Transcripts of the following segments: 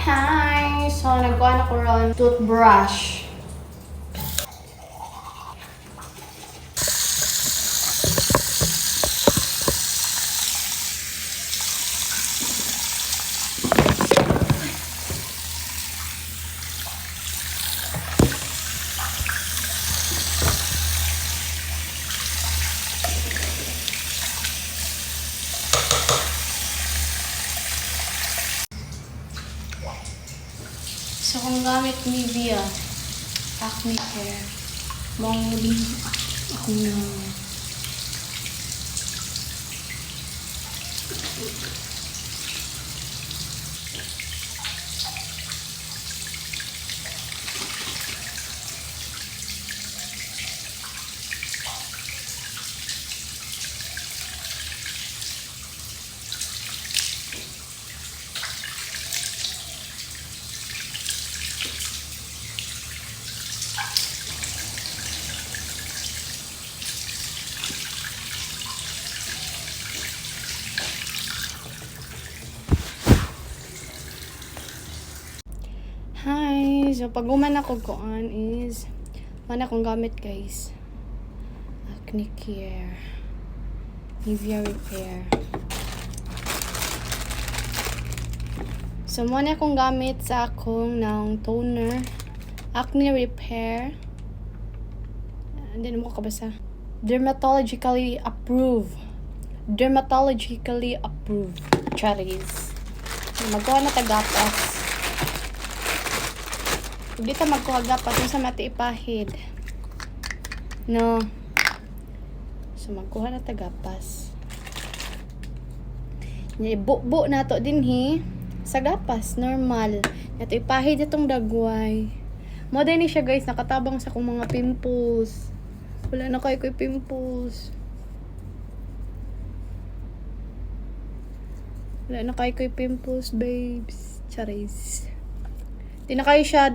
Hi! So, nagkuha na ko ron toothbrush. So, kung gamit Nivea, acne care, mga din ako na. Hi! So, pag uman ako kuan is, mana akong gamit guys. Acne care. Nivea repair. So, muna akong gamit sa akong ng toner. Acne repair. Hindi na mo kabasa. Dermatologically approved. Dermatologically approved. Cherries. So, magkuha na tagapas. Hindi ta magkuhagapas sa mati ipahid. No. So, magkuha na tagapas. Ibu-bu na to din hi. Sa gapas, normal. Nato ipahid itong dagway. Moday ni siya guys, nakatabang sa kong mga pimples. Wala na kayo pimples. Wala na kayo pimples, babes. Charis. Di na kayo siya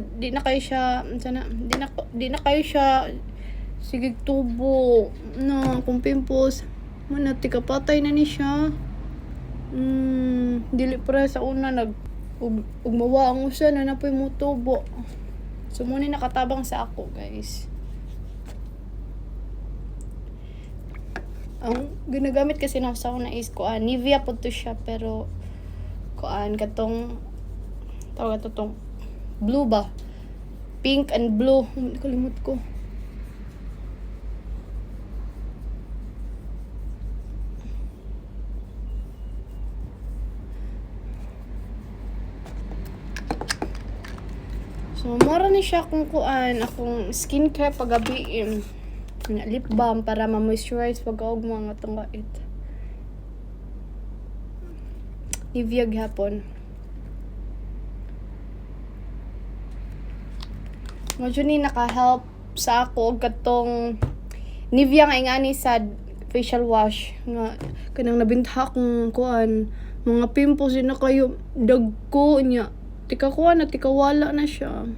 sigig tubo na kung pimples man tika patay na ni siya. Dili para sa una ugmawa ang usa na napoy mo tubo. So muna nakatabang sa ako guys. Ang ginagamit kasi na sa una is kuan Nivea po to siya, pero kuan katong tawag tong blue ba? Pink and blue. Kalimut ko. So, mara ni siya kung kuan akong skincare pagabi lip balm para ma-moisturize pag-aog mga tungait. Nivea gihapon. Medyo ni naka-help sa ako katong Nivea nga ingani sa facial wash nga kanang nabinta kong kuan mga pimples na kayo dagko niya. Tika kuan na tika wala na siya.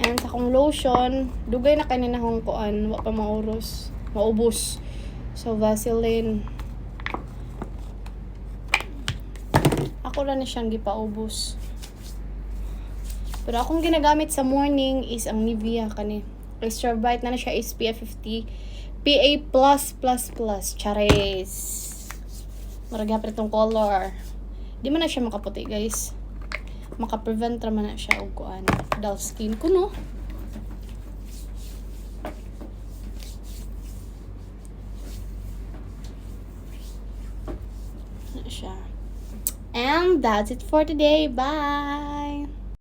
And sa kong lotion, dugay na kanina akong kuan, wa pa maubos. So Vaseline. Ako lang na siyang gipaubos. Pero akong ginagamit sa morning is ang Nivea kani. Extra bright na siya SPF 50 PA+++. Charis. Maragya pa itong color. Di man na siya makaputi guys. Maka-prevent naman na siya og kuan dull skin ko no. Na siya. And that's it for today. Bye.